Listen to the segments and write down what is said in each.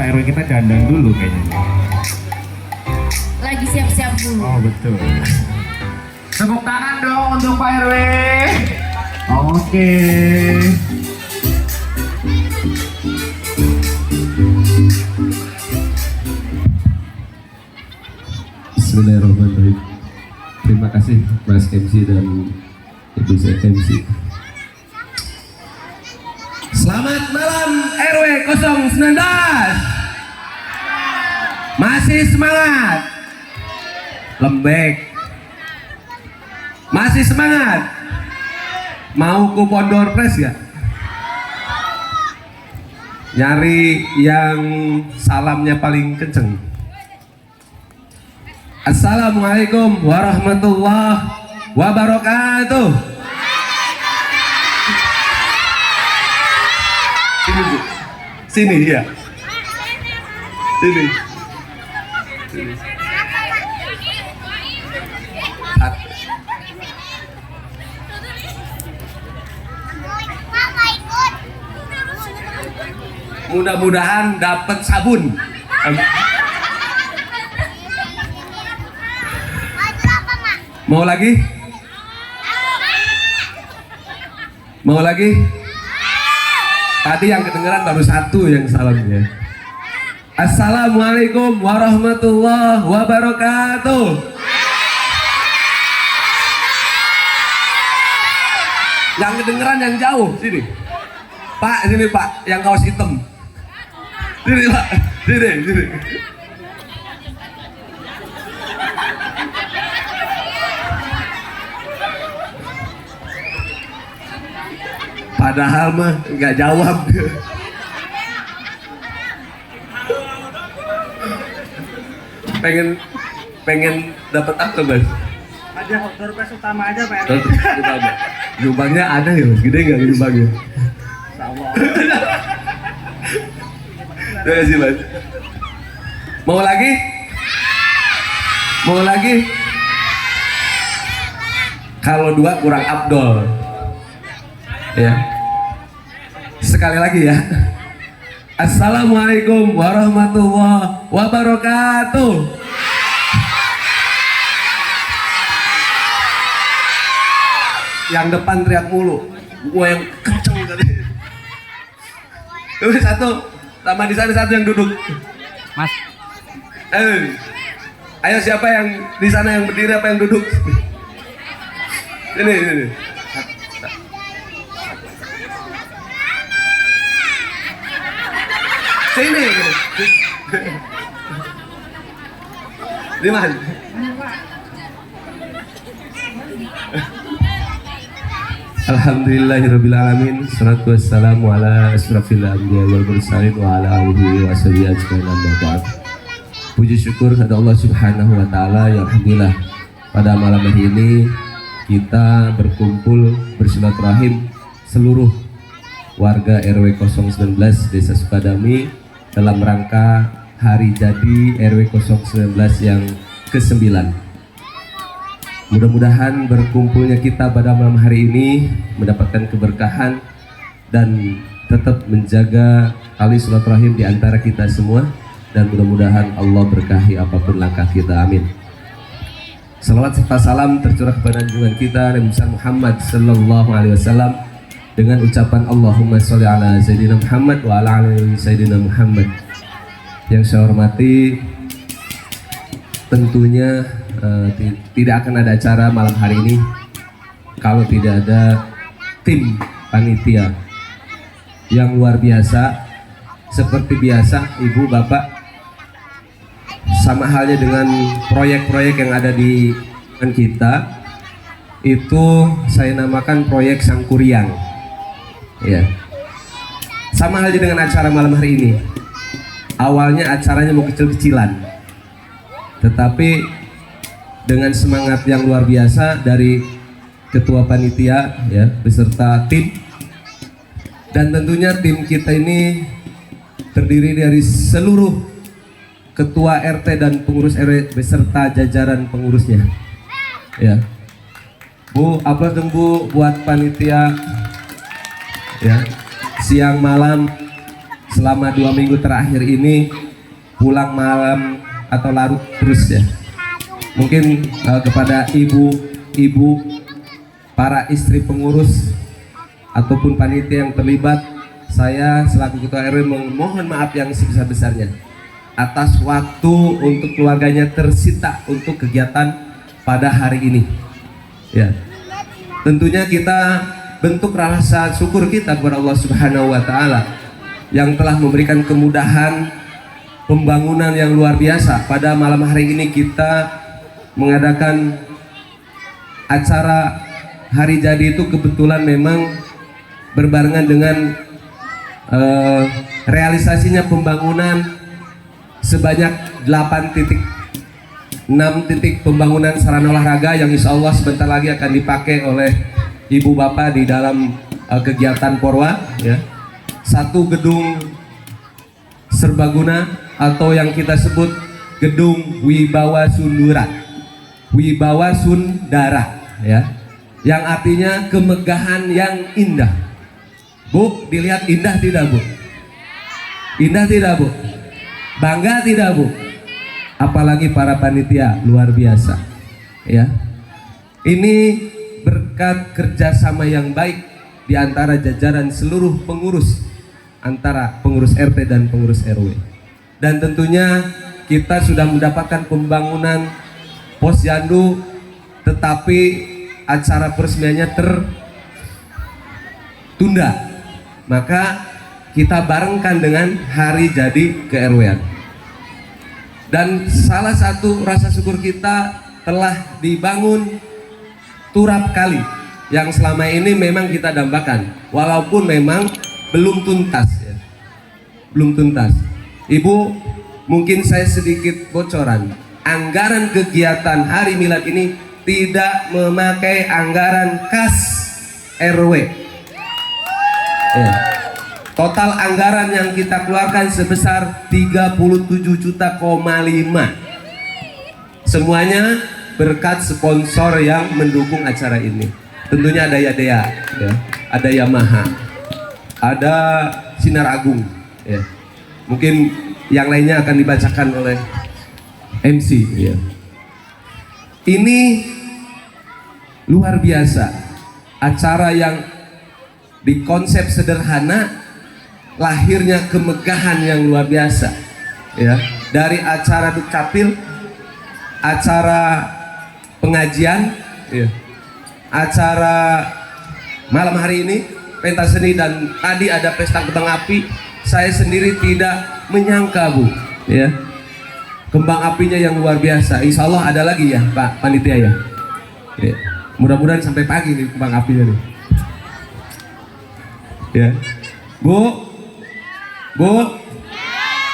Pak RW kita dandang dulu kayaknya. Lagi siap-siap dulu. Oh betul. Tepuk tangan dong untuk Pak RW. Oke. Bismillahirrahmanirrahim. Terima kasih Mas MC dan Ibu MC. Selamat malam RW 019. Masih semangat? Lembek. Masih semangat? Mau kupon door prize gak? Nyari yang salamnya paling kenceng. Assalamualaikum warahmatullahi wabarakatuh. Sini Bu. Sini ya. Sini. Sini. Mudah-mudahan dapat sabun. Mau lagi? Mau lagi? Tadi yang kedengeran baru satu yang salamnya. Assalamualaikum warahmatullahi wabarakatuh. Yang kedengeran yang jauh sini. Pak, sini Pak, yang kaos hitam. Sini Pak, sini. Padahal mah nggak jawab. pengen dapat apa Mas? Aja door prize utama aja Pak. Jubangnya ada ya Mas? Gede nggak jubangnya? Sama. Terima kasih Mas. Mau lagi? Mau lagi? Kalau dua kurang abdol. Ya. Sekali lagi ya. Assalamualaikum warahmatullahi wabarakatuh. Yang depan teriak mulu. Gua yang kenceng tadi. Tuh satu. Sama di sana satu yang duduk. Mas. Ayo siapa yang di sana yang berdiri apa yang duduk? Ini. Sini. Di mana? Alhamdulillahirabbil alamin. Shalatu wassalamu ala asrofil anbiya wal mursalin wa ala alihi washabihi ajmain amma ba'd. Puji syukur kepada Allah Subhanahu wa taala yang alhamdulillah pada malam hari ini kita berkumpul bersilaturahim seluruh warga RW 019 Desa Sukadami dalam rangka hari jadi RW 019 yang ke-9. Mudah-mudahan berkumpulnya kita pada malam hari ini mendapatkan keberkahan dan tetap menjaga tali silaturahim di antara kita semua, dan mudah-mudahan Allah berkahi apapun langkah kita, amin. Salawat serta salam tercurah kepada junjungan kita Nabi Muhammad sallallahu alaihi wasallam dengan ucapan Allahumma sholli ala Sayyidina Muhammad wa ala ali Sayyidina Muhammad. Yang saya hormati, tentunya tidak akan ada acara malam hari ini kalau tidak ada tim panitia yang luar biasa. Seperti biasa Ibu Bapak, sama halnya dengan proyek-proyek yang ada di kita, itu saya namakan proyek Sangkuriang ya. Sama halnya dengan acara malam hari ini. Awalnya acaranya mau kecil-kecilan, tetapi dengan semangat yang luar biasa dari ketua panitia ya beserta tim, dan tentunya tim kita ini terdiri dari seluruh ketua RT dan pengurus RW beserta jajaran pengurusnya ya. Bu, apa dong Bu buat panitia ya, siang malam selama 2 minggu terakhir ini pulang malam atau larut terus ya. Mungkin kepada ibu-ibu, para istri pengurus ataupun panitia yang terlibat, saya selaku ketua RW memohon maaf yang sebesar-besarnya atas waktu untuk keluarganya tersita untuk kegiatan pada hari ini. Ya, tentunya kita bentuk rasa syukur kita kepada Allah Subhanahu wa Ta'ala yang telah memberikan kemudahan pembangunan yang luar biasa. Pada malam hari ini kita mengadakan acara hari jadi itu kebetulan memang berbarengan dengan realisasinya pembangunan sebanyak 6 titik pembangunan sarana olahraga yang insya Allah sebentar lagi akan dipakai oleh ibu bapak di dalam kegiatan Porwa ya. 1 gedung serbaguna atau yang kita sebut gedung Wibawa Sundara ya, yang artinya kemegahan yang indah. Bu, dilihat indah tidak Bu? Indah tidak Bu? Bangga tidak Bu? Apalagi para panitia luar biasa ya. Ini berkat kerjasama yang baik di antara jajaran seluruh pengurus, antara pengurus RT dan pengurus RW. Dan tentunya kita sudah mendapatkan pembangunan posyandu, tetapi acara peresmiannya tertunda. Maka kita barengkan dengan hari jadi ke-RW-an. Dan salah satu rasa syukur kita telah dibangun turap kali yang selama ini memang kita dambakan, walaupun memang belum tuntas ya. Belum tuntas. Ibu, mungkin saya sedikit bocoran. Anggaran kegiatan hari milad ini tidak memakai anggaran kas RW. Ya. Total anggaran yang kita keluarkan sebesar 37,5 juta. Semuanya berkat sponsor yang mendukung acara ini. Tentunya ada Yadea, ya. Ada Yamaha, ada Sinar Agung. Ya. Mungkin yang lainnya akan dibacakan oleh MC. Ya. Ini luar biasa. Acara yang dikonsep sederhana, lahirnya kemegahan yang luar biasa ya. Dari acara dukcapil, acara pengajian ya, acara malam hari ini pentas seni, dan tadi ada pesta kembang api. Saya sendiri tidak menyangka Bu ya, kembang apinya yang luar biasa. Insya Allah ada lagi ya Pak Panitia ya, ya. Mudah-mudahan sampai pagi nih kembang apinya nih ya. Bu,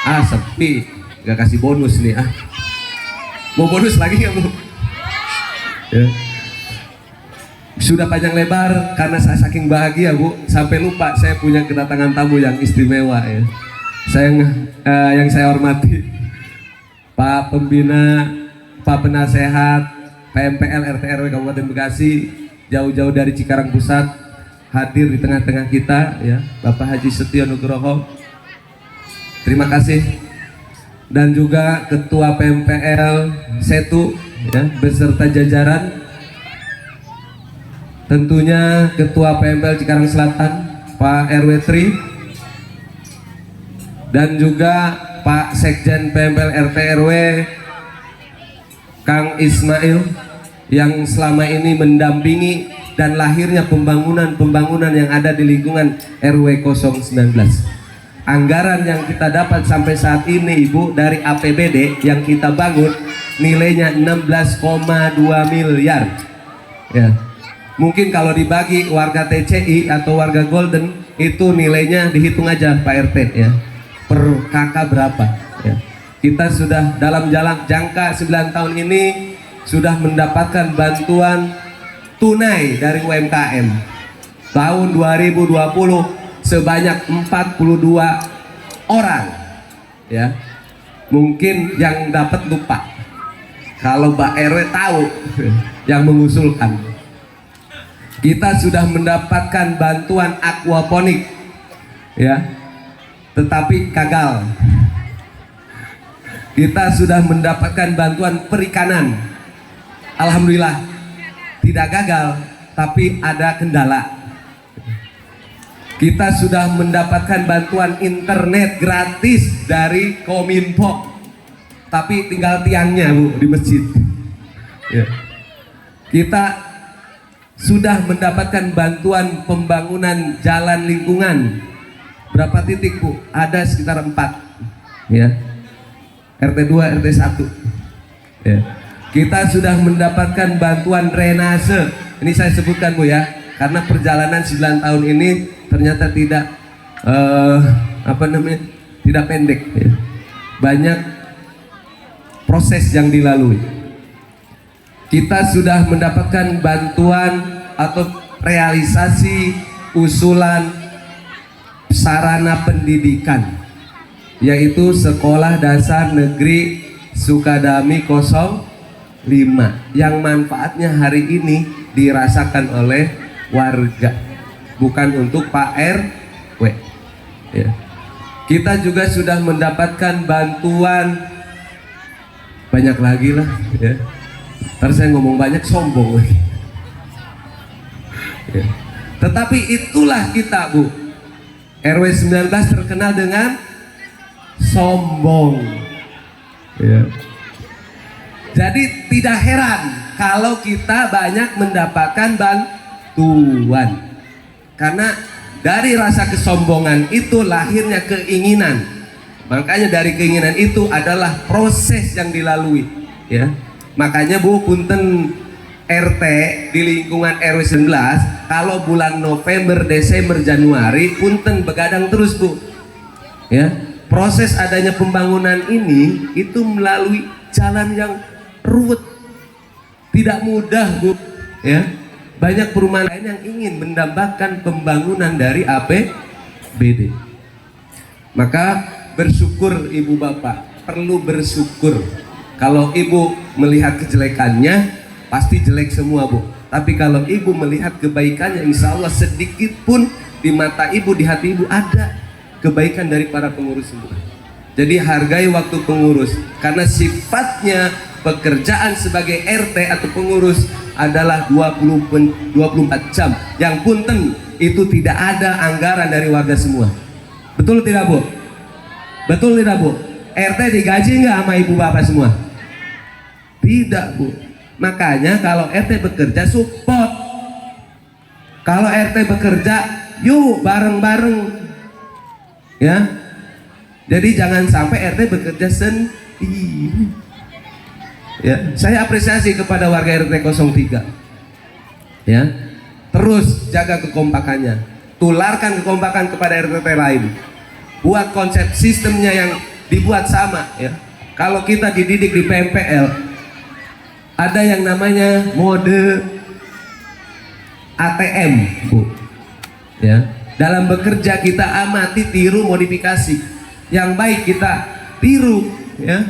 ah sepi, gak kasih bonus nih ah. Mau bonus lagi ya Bu? Ya. Sudah panjang lebar karena saya saking bahagia Bu, sampai lupa saya punya kedatangan tamu yang istimewa ya. Yang saya hormati Pak Pembina, Pak Penasehat, PMPL RT RW Kabupaten Bekasi, jauh-jauh dari Cikarang Pusat, hadir di tengah-tengah kita ya, Bapak Haji Setio Nugroho. Terima kasih. Dan juga Ketua PMPL Setu ya, beserta jajaran. Tentunya Ketua PMPL Cikarang Selatan Pak RW Tri, dan juga Pak Sekjen PMPL RT RW Kang Ismail yang selama ini mendampingi dan lahirnya pembangunan yang ada di lingkungan RW 019. Anggaran yang kita dapat sampai saat ini Ibu dari APBD yang kita bangun nilainya 16,2 miliar ya. Mungkin kalau dibagi warga TCI atau warga Golden itu nilainya dihitung aja Pak RT ya, per kakak berapa ya. Kita sudah dalam jangka 9 tahun ini sudah mendapatkan bantuan tunai dari UMKM. Tahun 2020 sebanyak 42 orang ya. Mungkin yang dapat lupa, kalau Mbak RW tahu yang mengusulkan. Kita sudah mendapatkan bantuan aquaponik ya, tetapi gagal. Kita sudah mendapatkan bantuan perikanan, alhamdulillah tidak gagal, tapi ada kendala. Kita sudah mendapatkan bantuan internet gratis dari Kominfo, tapi tinggal tiangnya Bu di masjid. Ya. Kita sudah mendapatkan bantuan pembangunan jalan lingkungan. Berapa titik Bu? Ada sekitar 4. Ya. RT 2, RT 1. Ya. Kita sudah mendapatkan bantuan drainase. Ini saya sebutkan Bu ya, karena perjalanan 9 tahun ini ternyata tidak tidak pendek. Ya. Banyak proses yang dilalui. Kita sudah mendapatkan bantuan atau realisasi usulan sarana pendidikan, yaitu Sekolah Dasar Negeri Sukadami 05, yang manfaatnya hari ini dirasakan oleh warga, bukan untuk Pak RW. Ya. Kita juga sudah mendapatkan bantuan banyak lagi lah. Ya. Ntar saya ngomong banyak sombong lagi. Ya. Tetapi itulah kita Bu. RW 19 terkenal dengan sombong. Ya. Jadi tidak heran kalau kita banyak mendapatkan bantuan, karena dari rasa kesombongan itu lahirnya keinginan. Makanya dari keinginan itu adalah proses yang dilalui. Ya. Makanya Bu, punten RT di lingkungan RW 19 kalau bulan November, Desember, Januari punten begadang terus Bu. Ya. Proses adanya pembangunan ini itu melalui jalan yang ruwet, tidak mudah Bu. Ya, banyak perumahan lain yang ingin mendambakan pembangunan dari APBD. Maka bersyukur Ibu Bapak, perlu bersyukur. Kalau Ibu melihat kejelekannya pasti jelek semua Bu. Tapi kalau Ibu melihat kebaikannya, insya Allah sedikit pun di mata Ibu, di hati Ibu ada kebaikan dari para pengurus semua. Jadi hargai waktu pengurus, karena sifatnya pekerjaan sebagai RT atau pengurus adalah 24 jam. Yang punten itu tidak ada anggaran dari warga semua. Betul tidak Bu? Betul tidak Bu? RT digaji nggak sama ibu bapak semua? Tidak Bu. Makanya kalau RT bekerja support. Kalau RT bekerja yuk bareng-bareng. Ya, jadi jangan sampai RT bekerja sendiri. Ya, saya apresiasi kepada warga RT 03. Ya, terus jaga kekompakannya, tularkan kekompakan kepada RT lain. Buat konsep sistemnya yang dibuat sama. Ya, kalau kita dididik di PMPL, ada yang namanya mode ATM, Bu. Ya. Dalam bekerja kita amati, tiru, modifikasi. Yang baik kita tiru, ya.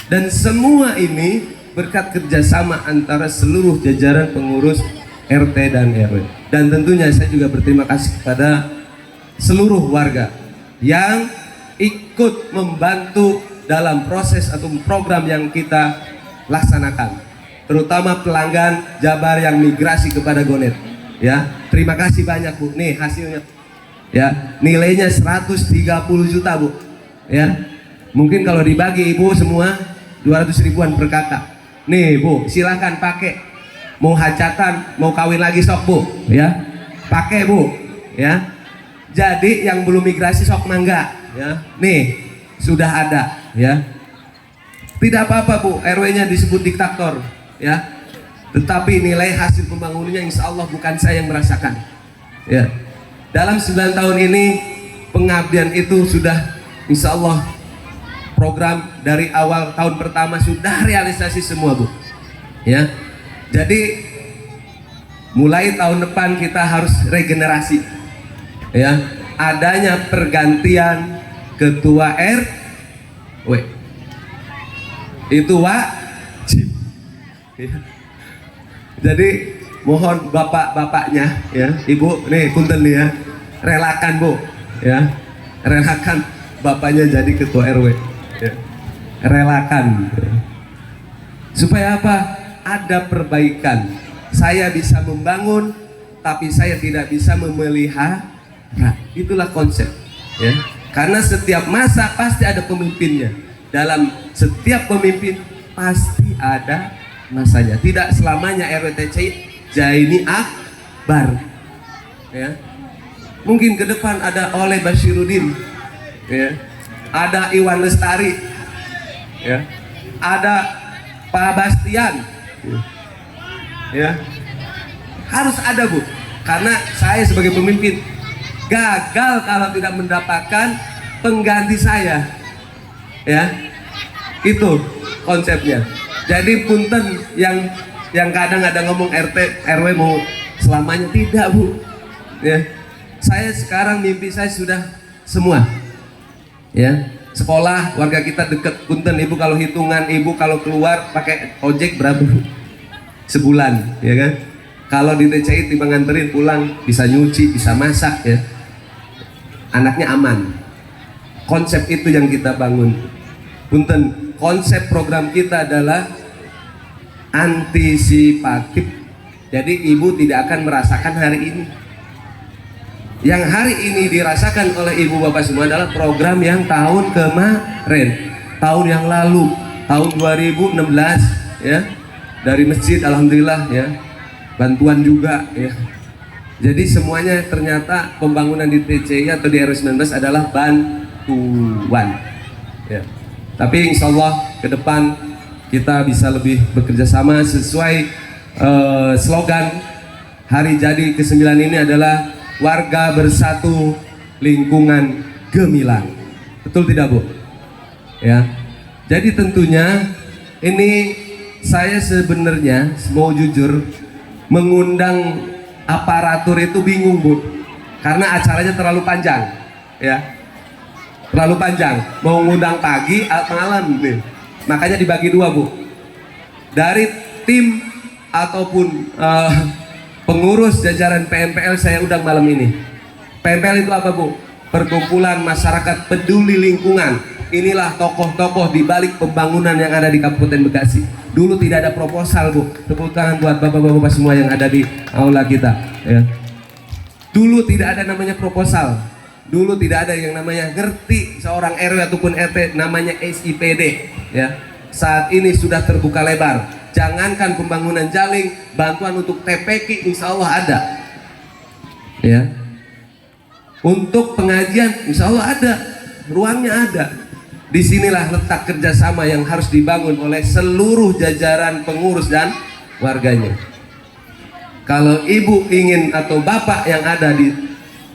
Dan semua ini berkat kerjasama antara seluruh jajaran pengurus RT dan RW. Dan tentunya saya juga berterima kasih kepada seluruh warga yang ikut membantu dalam proses atau program yang kita laksanakan. Terutama pelanggan Jabar yang migrasi kepada Gonet. Ya, terima kasih banyak Bu. Nih hasilnya. Ya, nilainya 130 juta Bu. Ya, mungkin kalau dibagi Ibu semua 200 ribuan per kakak. Nih Bu, silahkan pakai. Mau hajatan, mau kawin lagi sok Bu. Ya, pakai Bu. Ya, jadi yang belum migrasi sok mangga. Ya, nih sudah ada. Ya, tidak apa-apa Bu, RW-nya disebut diktator. Ya, tetapi nilai hasil pembangunannya insya Allah bukan saya yang merasakan. Ya. Dalam 9 tahun ini pengabdian itu sudah insya Allah program dari awal tahun pertama sudah realisasi semua Bu. Ya, jadi mulai tahun depan kita harus regenerasi. Ya, adanya pergantian ketua RW itu wajib. Ya. Jadi mohon bapak-bapaknya, ya, ibu, nih punten nih ya, relakan Bu, ya, relakan bapaknya jadi ketua RW. Ya. Relakan. Supaya apa? Ada perbaikan. Saya bisa membangun, tapi saya tidak bisa memelihara. Itulah konsep. Ya. Karena setiap masa pasti ada pemimpinnya. Dalam setiap pemimpin pasti ada masanya. Tidak selamanya RWTCI Jaini Akbar. Ya. Mungkin ke depan ada Oleh Basyirudin, ya. Ada Iwan Lestari, ya. Ada Pak Bastian, ya. Harus ada, Bu, karena saya sebagai pemimpin gagal kalau tidak mendapatkan pengganti saya, ya. Itu konsepnya. Jadi punten yang kadang ada ngomong RT RW mau selamanya, tidak, Bu, ya. Saya sekarang mimpi saya sudah semua, ya. Sekolah warga kita deket, punten ibu kalau hitungan ibu kalau keluar pakai ojek berapa sebulan, ya kan? Kalau di TCI tiba nganterin pulang bisa nyuci, bisa masak, ya. Anaknya aman. Konsep itu yang kita bangun. Punten, konsep program kita adalah antisipatif. Jadi ibu tidak akan merasakan hari ini. Yang hari ini dirasakan oleh ibu bapak semua adalah program yang tahun kemarin, tahun yang lalu, tahun 2016, ya, dari masjid, alhamdulillah, ya, bantuan juga, ya. Jadi semuanya ternyata pembangunan di TCI atau di RW 19 adalah bantuan, ya. Tapi insya Allah ke depan kita bisa lebih bekerja sama sesuai slogan hari jadi ke-9 ini adalah warga bersatu, lingkungan gemilang. Betul tidak, Bu? Ya. Jadi tentunya ini saya sebenarnya mau jujur mengundang aparatur itu bingung, Bu. Karena acaranya terlalu panjang, ya. Terlalu panjang. Mau ngundang pagi atau malam nih. Makanya dibagi dua, Bu. Dari tim ataupun pengurus jajaran PMPL saya undang malam ini. PMPL itu apa, Bu? Perkumpulan Masyarakat Peduli Lingkungan. Inilah tokoh-tokoh di balik pembangunan yang ada di Kabupaten Bekasi. Dulu tidak ada proposal, Bu. Tepuk tangan buat bapak-bapak semua yang ada di aula kita, ya. Dulu tidak ada namanya proposal. Dulu tidak ada yang namanya ngerti seorang RW ataupun RT namanya SIPD, ya. Saat ini sudah terbuka lebar. Jangankan pembangunan jaling, bantuan untuk TPK insya Allah ada, ya. Untuk pengajian insya Allah ada, ruangnya ada. Disinilah letak kerjasama yang harus dibangun oleh seluruh jajaran pengurus dan warganya. Kalau ibu ingin atau bapak yang ada di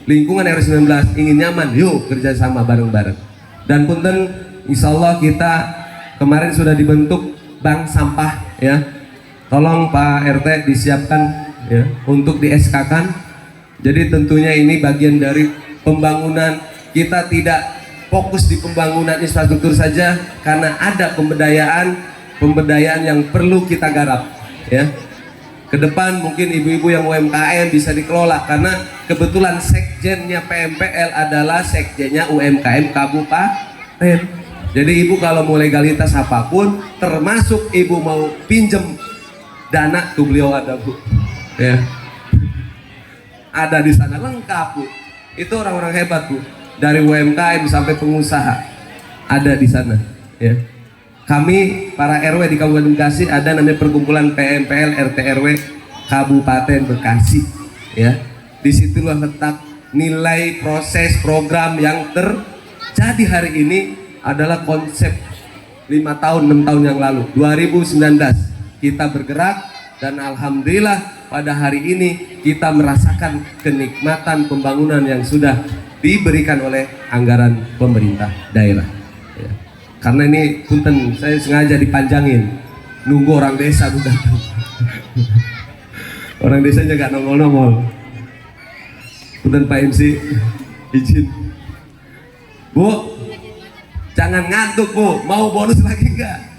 lingkungan RW 19 ingin nyaman, yuk kerjasama bareng-bareng. Dan punten, insya Allah kita kemarin sudah dibentuk bank sampah, ya. Tolong Pak RT disiapkan, ya, untuk di SK-kan. Jadi tentunya ini bagian dari pembangunan. Kita tidak fokus di pembangunan infrastruktur saja, karena ada pemberdayaan yang perlu kita garap, ya. Ke depan mungkin ibu-ibu yang UMKM bisa dikelola, karena kebetulan sekjennya PMPL adalah sekjennya UMKM Kabupaten. Jadi ibu kalau mau legalitas apapun, termasuk ibu mau pinjem dana, tuh beliau ada, Bu, ya. Ada di sana lengkap, Bu. Itu orang-orang hebat, Bu. Dari UMKM sampai pengusaha ada di sana, ya. Kami para RW di Kabupaten Bekasi ada namanya Perkumpulan PMPL RT RW Kabupaten Bekasi, ya. Disitulah letak nilai proses program yang terjadi hari ini adalah konsep 5 tahun 6 tahun yang lalu 2019 kita bergerak, dan alhamdulillah pada hari ini kita merasakan kenikmatan pembangunan yang sudah diberikan oleh anggaran pemerintah daerah, ya. Karena ini punten saya sengaja dipanjangin nunggu orang desa tuh datang. Orang desanya gak nongol-nongol. Punten Pak MC izin, Bu, jangan ngantuk, Bu. Mau bonus lagi enggak?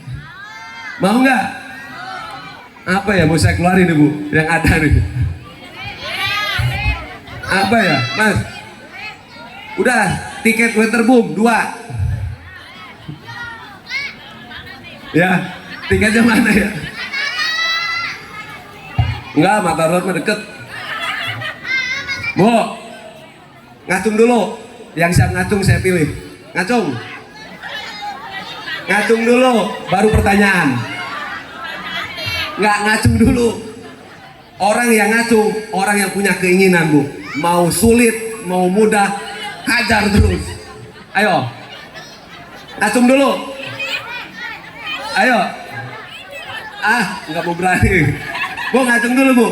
Mau enggak? Apa ya mau saya keluarin nih, Bu, yang ada nih? Apa ya, Mas? Udah, tiket Waterboom 2. Ya, tiketnya mana ya? Enggak, Mata Road mah deket. Bu, ngacung dulu. Yang siap ngacung saya pilih. Ngacung. Ngacung dulu, baru pertanyaan. Nggak, ngacung dulu. Orang yang ngacung, orang yang punya keinginan, Bu. Mau sulit, mau mudah, hajar terus. Ayo. Ngacung dulu. Ayo. Ah, nggak mau berani. Bu, ngacung dulu, Bu.